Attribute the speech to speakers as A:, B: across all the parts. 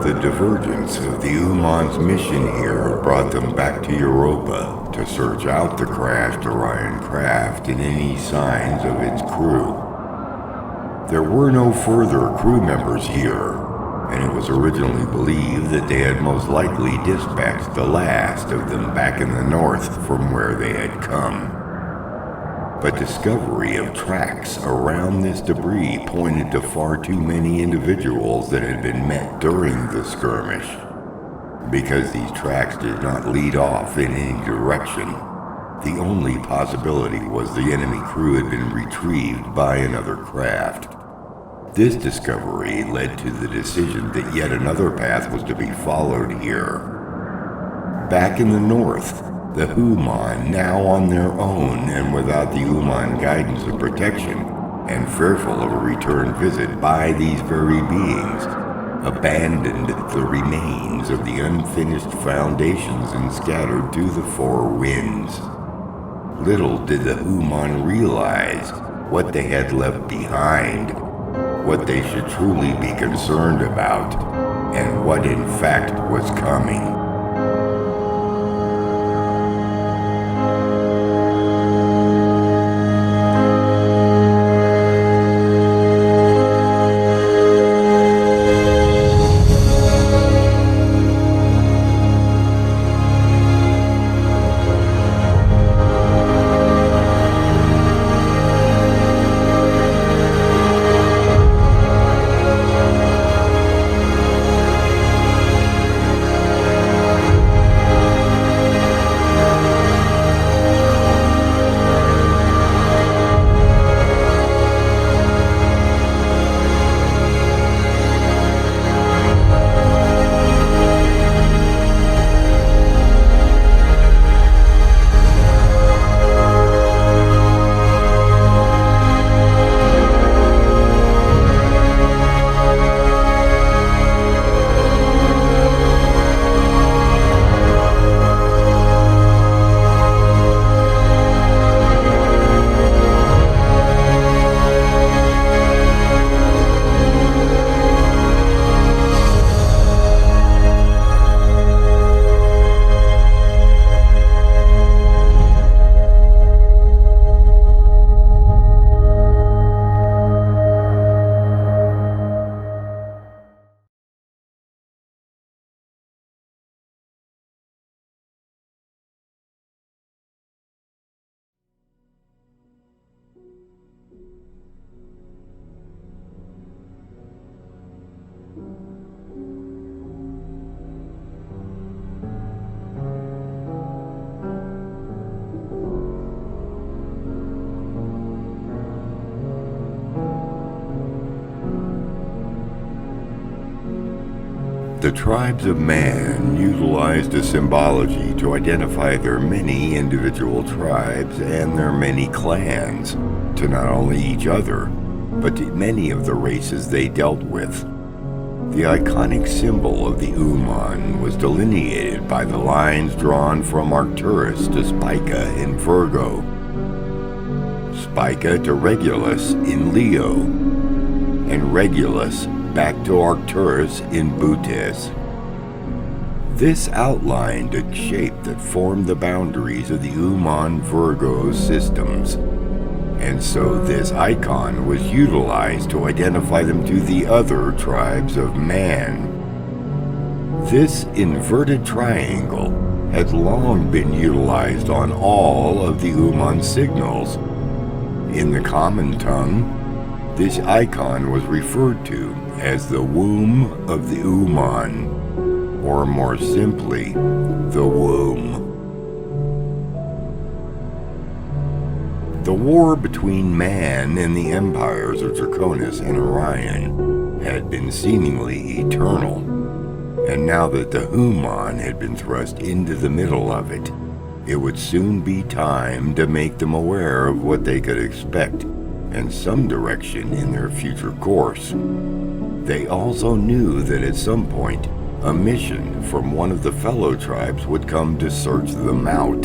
A: The divergence of the Uman's mission here brought them back to Europa to search out the crashed Orion craft and any signs of its crew. There were no further crew members here, and it was originally believed that they had most likely dispatched the last of them back in the north from where they had come. But discovery of tracks around this debris pointed to far too many individuals that had been met during the skirmish. Because these tracks did not lead off in any direction, the only possibility was the enemy crew had been retrieved by another craft. This discovery led to the decision that yet another path was to be followed here. Back in the north, the Uman, now on their own and without the Uman guidance and protection, and fearful of a return visit by these very beings, abandoned the remains of the unfinished foundations and scattered to the four winds. Little did the Uman realize what they had left behind, what they should truly be concerned about, and what in fact was coming. The tribes of man utilized a symbology to identify their many individual tribes and their many clans to not only each other, but to many of the races they dealt with. The iconic symbol of the Uman was delineated by the lines drawn from Arcturus to Spica in Virgo, Spica to Regulus in Leo, and Regulus back to Arcturus in Bootes. This outlined a shape that formed the boundaries of the Uman-Virgo systems, and so this icon was utilized to identify them to the other tribes of man. This inverted triangle had long been utilized on all of the Uman signals. In the common tongue, this icon was referred to as the womb of the Uman, or more simply, the womb. The war between man and the empires of Draconis and Orion had been seemingly eternal, and now that the Uman had been thrust into the middle of it, it would soon be time to make them aware of what they could expect and some direction in their future course. They also knew that at some point, a mission from one of the fellow tribes would come to search them out.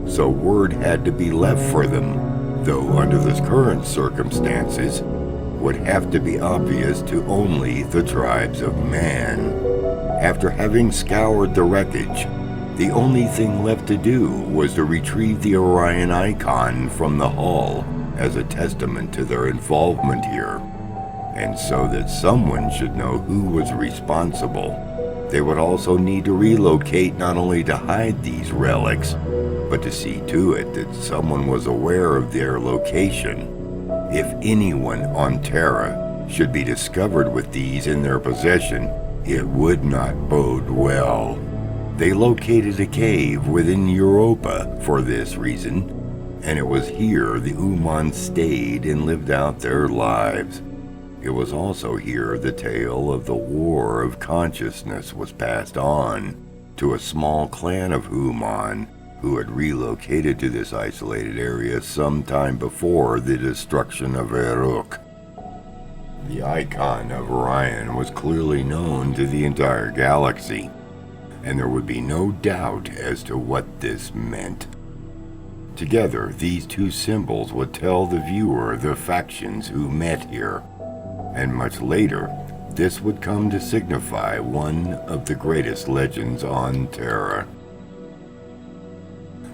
A: So word had to be left for them, though under the current circumstances, would have to be obvious to only the tribes of man. After having scoured the wreckage, the only thing left to do was to retrieve the Orion icon from the hull as a testament to their involvement here. And so that someone should know who was responsible, they would also need to relocate not only to hide these relics, but to see to it that someone was aware of their location. If anyone on Terra should be discovered with these in their possession, it would not bode well. They located a cave within Europa for this reason, and it was here the Uman stayed and lived out their lives. It was also here the tale of the War of Consciousness was passed on to a small clan of Uman who had relocated to this isolated area some time before the destruction of Eruk. The icon of Orion was clearly known to the entire galaxy, and there would be no doubt as to what this meant. Together, these two symbols would tell the viewer the factions who met here, and much later, this would come to signify one of the greatest legends on Terra.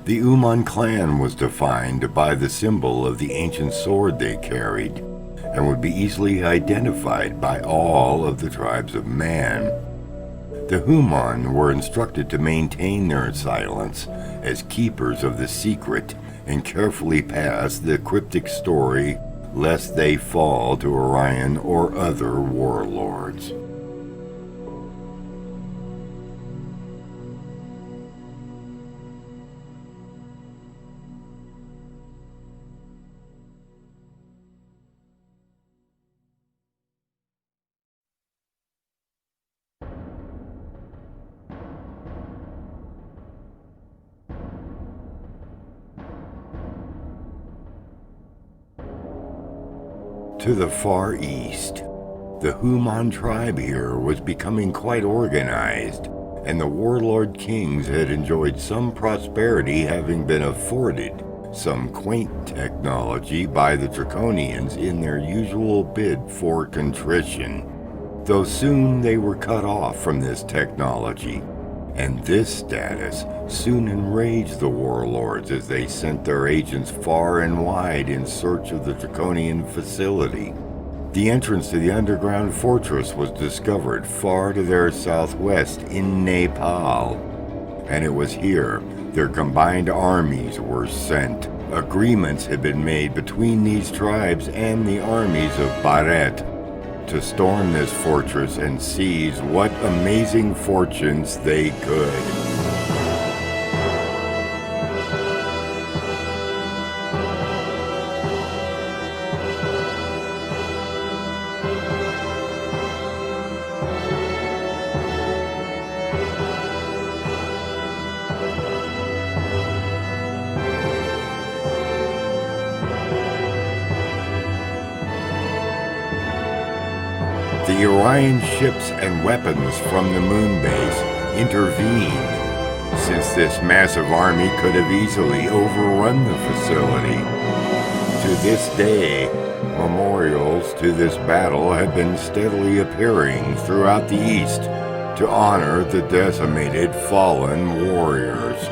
A: The Uman clan was defined by the symbol of the ancient sword they carried, and would be easily identified by all of the tribes of man. The Human were instructed to maintain their silence as keepers of the secret and carefully pass the cryptic story lest they fall to Orion or other warlords. To the far east, the Human tribe here was becoming quite organized, and the warlord kings had enjoyed some prosperity, having been afforded some quaint technology by the Draconians in their usual bid for contrition, though soon they were cut off from this technology, and this status soon enraged the warlords as they sent their agents far and wide in search of the Draconian facility. The entrance to the underground fortress was discovered far to their southwest in Nepal, and it was here their combined armies were sent. Agreements had been made between these tribes and the armies of Bharat to storm this fortress and seize what amazing fortunes they could. The Orion ships and weapons from the moon base intervened, since this massive army could have easily overrun the facility. To this day, memorials to this battle have been steadily appearing throughout the East to honor the decimated fallen warriors.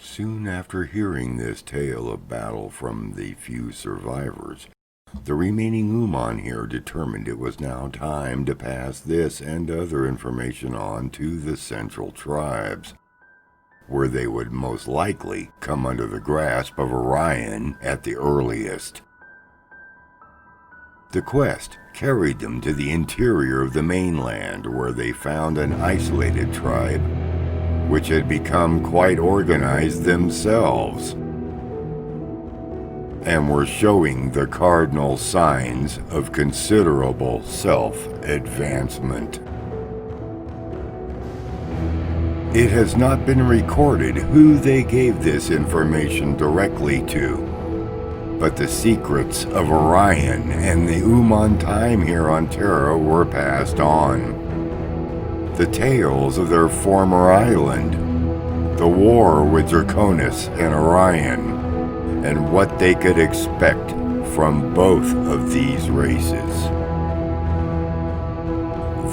A: Soon after hearing this tale of battle from the few survivors, the remaining Uman here determined it was now time to pass this and other information on to the central tribes, where they would most likely come under the grasp of Orion at the earliest. The quest carried them to the interior of the mainland, where they found an isolated tribe which had become quite organized themselves, and were showing the cardinal signs of considerable self-advancement. It has not been recorded who they gave this information directly to, but the secrets of Orion and the Uman time here on Terra were passed on. the tales of their former island, the war with Draconis and Orion, and what they could expect from both of these races.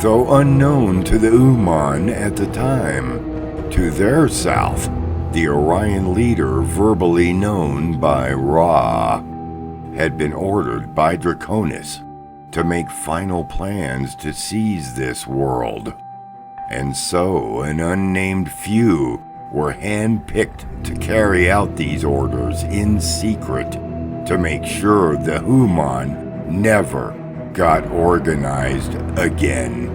A: Though unknown to the Uman at the time, to their south, the Orion leader verbally known by Ra had been ordered by Draconis to make final plans to seize this world, and so an unnamed few were handpicked to carry out these orders in secret to make sure the Human never got organized again.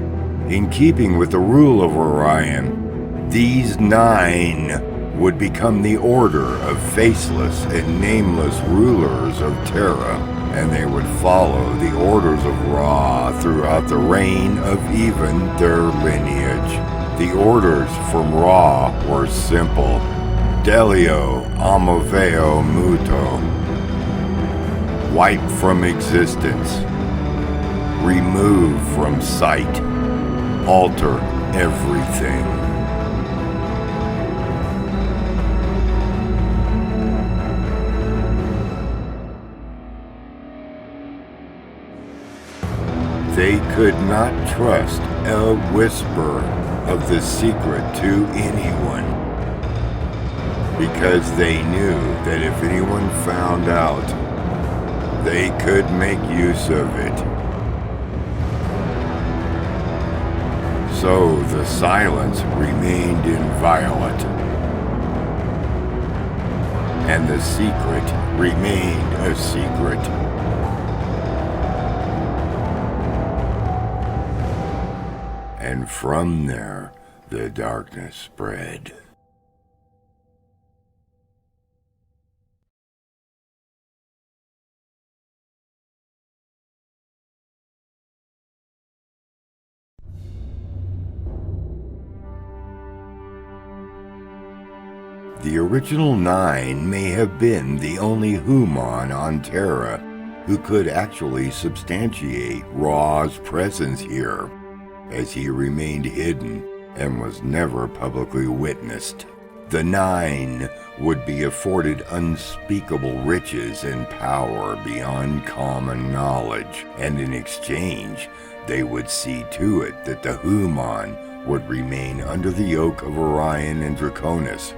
A: In keeping with the rule of Orion, these 9 would become the order of faceless and nameless rulers of Terra, and they would follow the orders of Ra throughout the reign of even their lineage. The orders from Ra were simple: Delio Amoveo Muto. Wipe from existence. Remove from sight. Alter everything. They could not trust a whisper of the secret to anyone, because they knew that if anyone found out, they could make use of it. So the silence remained inviolate, and the secret remained a secret. And from there, the darkness spread. The original 9 may have been the only Human on Terra who could actually substantiate Ra's presence here, as he remained hidden and was never publicly witnessed. The 9 would be afforded unspeakable riches and power beyond common knowledge, and in exchange, they would see to it that the Human would remain under the yoke of Orion and Draconis.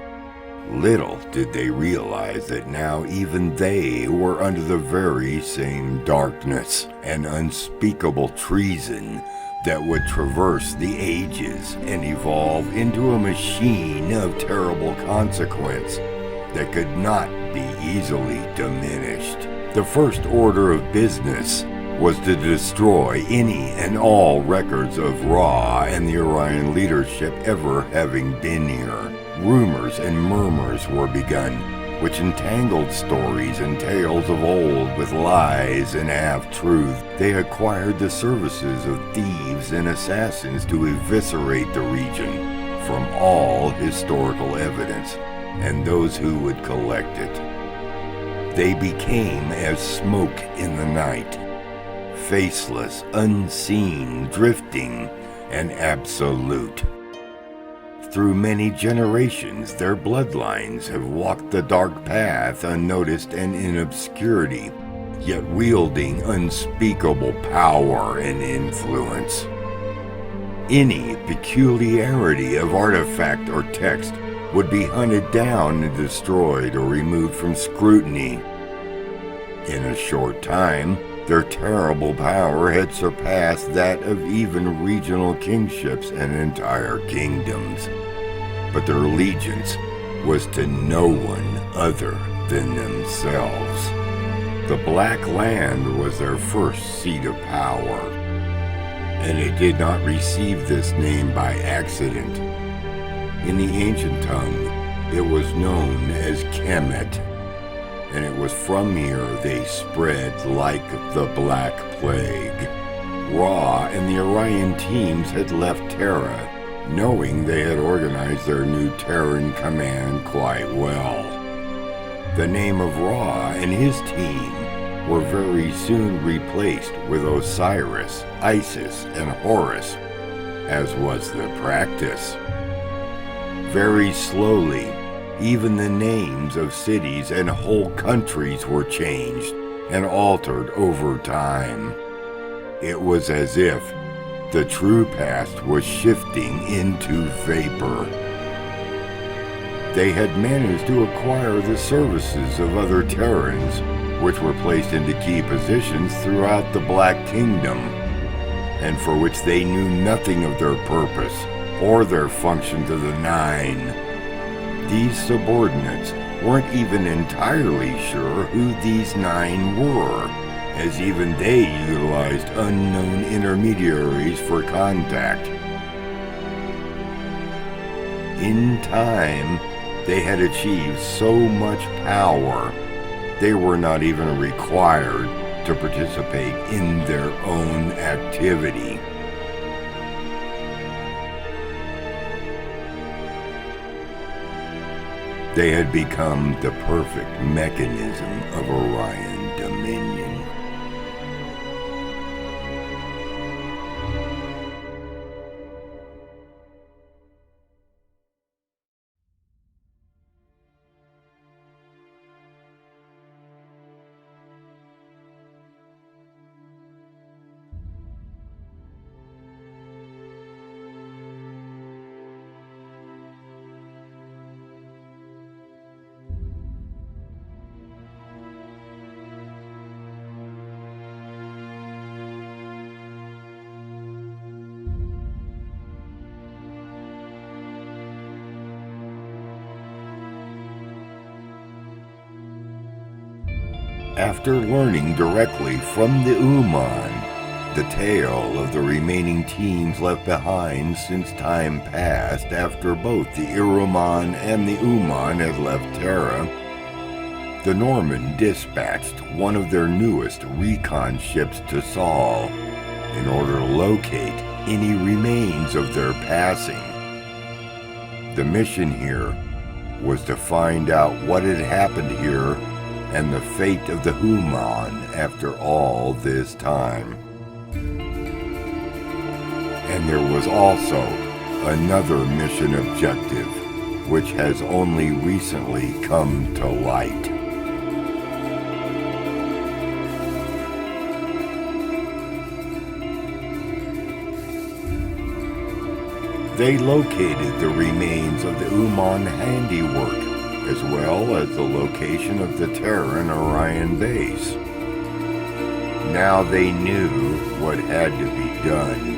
A: Little did they realize that now even they were under the very same darkness and unspeakable treason that would traverse the ages and evolve into a machine of terrible consequence that could not be easily diminished. The first order of business was to destroy any and all records of Ra and the Orion leadership ever having been here. Rumors and murmurs were begun, which entangled stories and tales of old with lies and half-truth. They acquired the services of thieves and assassins to eviscerate the region from all historical evidence and those who would collect it. They became as smoke in the night, faceless, unseen, drifting, and absolute. Through many generations, their bloodlines have walked the dark path unnoticed and in obscurity, yet wielding unspeakable power and influence. Any peculiarity of artifact or text would be hunted down and destroyed or removed from scrutiny. In a short time, their terrible power had surpassed that of even regional kingships and entire kingdoms. But their allegiance was to no one other than themselves. The Black Land was their first seat of power, and it did not receive this name by accident. In the ancient tongue, it was known as Kemet, and it was from here they spread like the Black Plague. Ra and the Orion teams had left Terra, knowing they had organized their new Terran command quite well. The name of Ra and his team were very soon replaced with Osiris, Isis, and Horus, as was the practice. Very slowly, even the names of cities and whole countries were changed and altered over time. It was as if the true past was shifting into vapor. They had managed to acquire the services of other Terrans, which were placed into key positions throughout the Black Kingdom, and for which they knew nothing of their purpose or their function to the Nine. These subordinates weren't even entirely sure who these Nine were, as even they utilized unknown intermediaries for contact. In time, they had achieved so much power, they were not even required to participate in their own activity. They had become the perfect mechanism of Orion dominion. After learning directly from the Uman the tale of the remaining teams left behind since time passed after both the Iruman and the Uman had left Terra, the Norman dispatched one of their newest recon ships to Sol in order to locate any remains of their passing. The mission here was to find out what had happened here and the fate of the Human after all this time. And there was also another mission objective, which has only recently come to light. They located the remains of the Uman handiwork, as well as the location of the Terran Orion base. Now they knew what had to be done.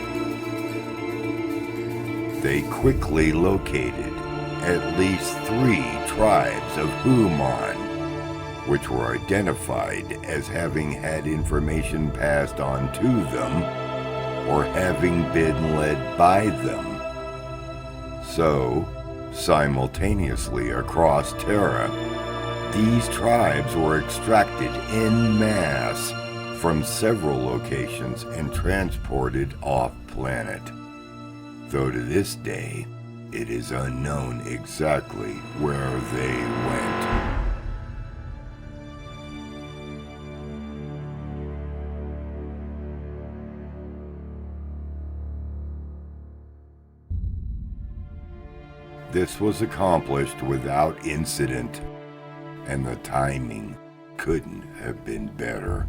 A: They quickly located at least 3 tribes of Human, which were identified as having had information passed on to them or having been led by them. So, simultaneously across Terra, these tribes were extracted en masse from several locations and transported off-planet. Though to this day, it is unknown exactly where they went. This was accomplished without incident, and the timing couldn't have been better.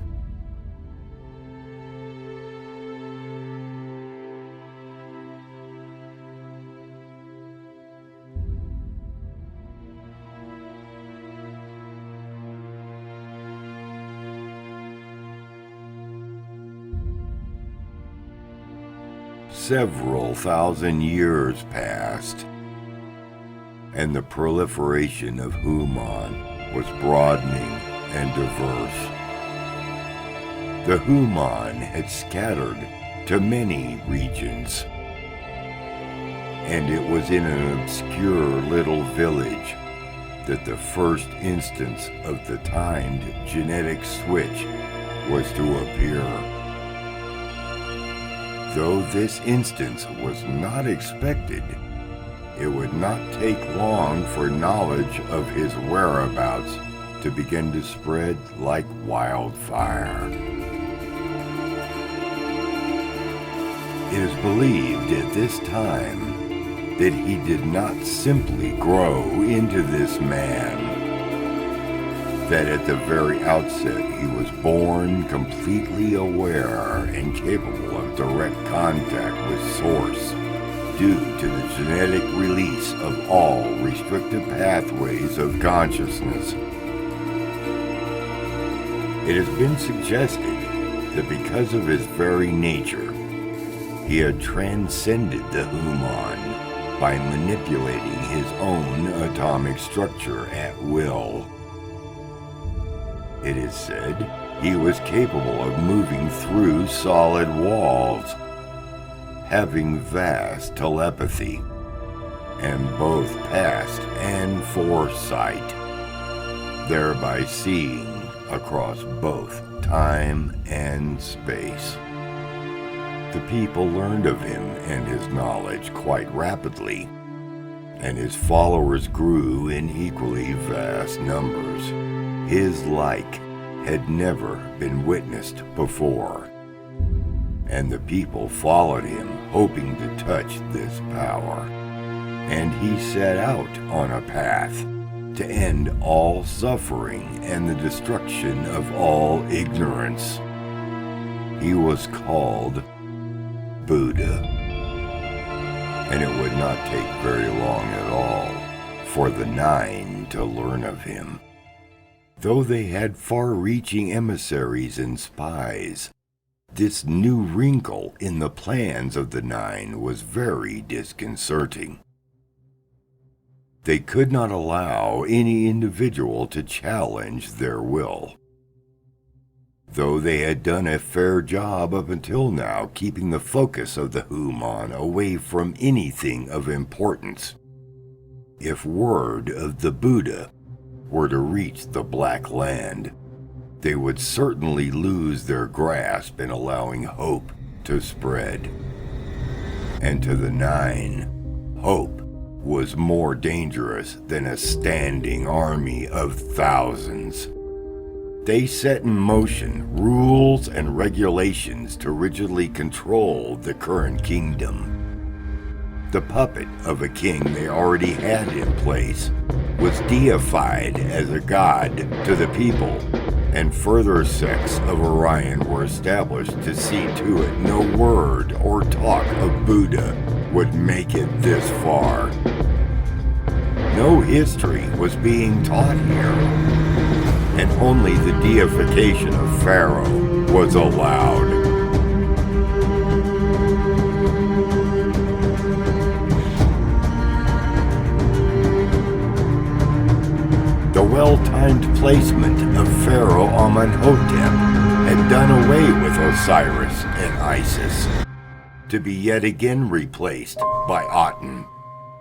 A: Several thousand years passed, and the proliferation of Human was broadening and diverse. The Human had scattered to many regions, and it was in an obscure little village that the first instance of the timed genetic switch was to appear. Though this instance was not expected, it would not take long for knowledge of his whereabouts to begin to spread like wildfire. It is believed at this time that he did not simply grow into this man, that at the very outset he was born completely aware and capable of direct contact with Source due to the genetic release of all restricted pathways of consciousness. It has been suggested that because of his very nature, he had transcended the human by manipulating his own atomic structure at will. It is said he was capable of moving through solid walls, having vast telepathy, and both past and foresight, thereby seeing across both time and space. The people learned of him and his knowledge quite rapidly, and his followers grew in equally vast numbers. His like had never been witnessed before, and the people followed him, hoping to touch this power. And he set out on a path to end all suffering and the destruction of all ignorance. He was called Buddha, and it would not take very long at all for the Nine to learn of him. Though they had far-reaching emissaries and spies, this new wrinkle in the plans of the Nine was very disconcerting. They could not allow any individual to challenge their will. Though they had done a fair job up until now keeping the focus of the human away from anything of importance, if word of the Buddha were to reach the Black Land, they would certainly lose their grasp in allowing hope to spread. And to the Nine, hope was more dangerous than a standing army of thousands. They set in motion rules and regulations to rigidly control the current kingdom. The puppet of a king they already had in place was deified as a god to the people, and further sects of Orion were established to see to it no word or talk of Buddha would make it this far. No history was being taught here, and only the deification of Pharaoh was allowed. The well-timed placement of Pharaoh Amenhotep had done away with Osiris and Isis, to be yet again replaced by Aten,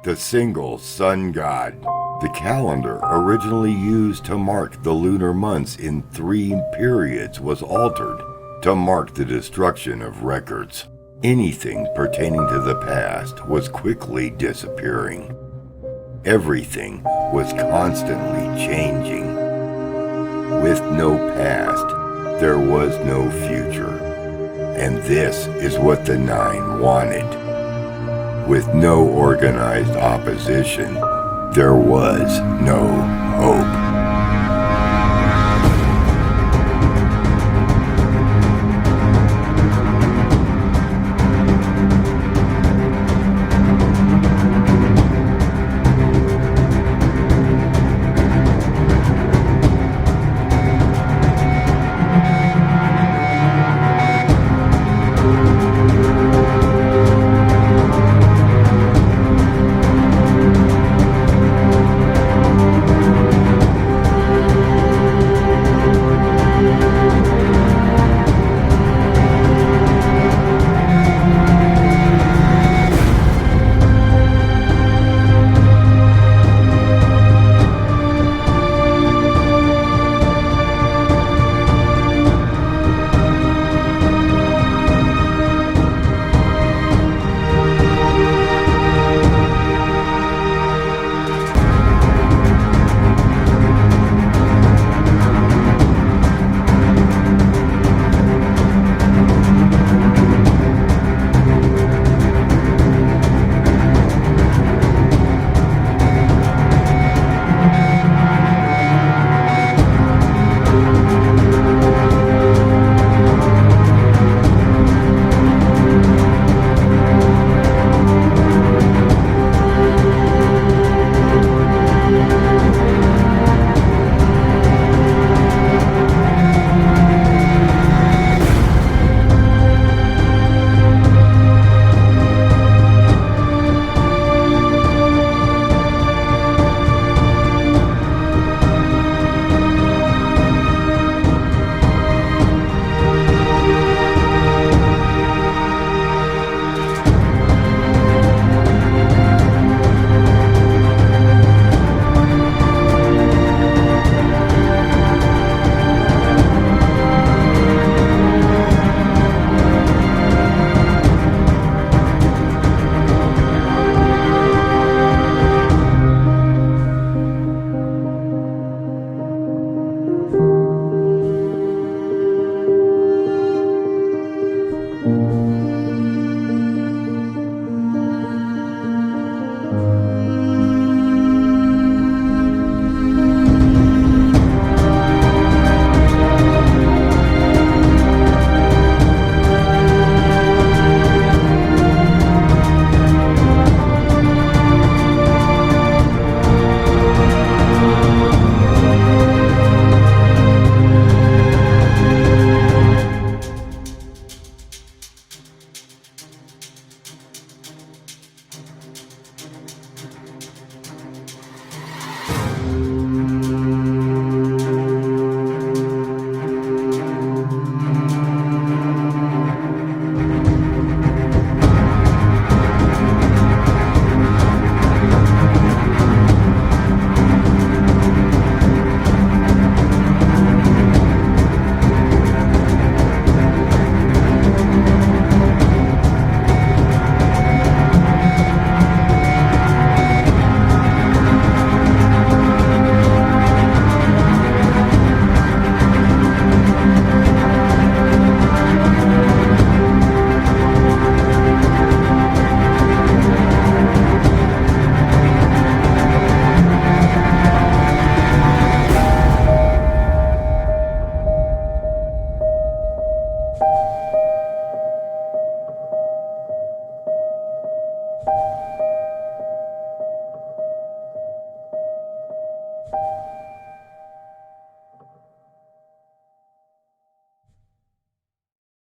A: the single sun god. The calendar originally used to mark the lunar months in 3 periods was altered to mark the destruction of records. Anything pertaining to the past was quickly disappearing. Everything was constantly changing. With no past, there was no future. And this is what the Nine wanted. With no organized opposition, there was no hope.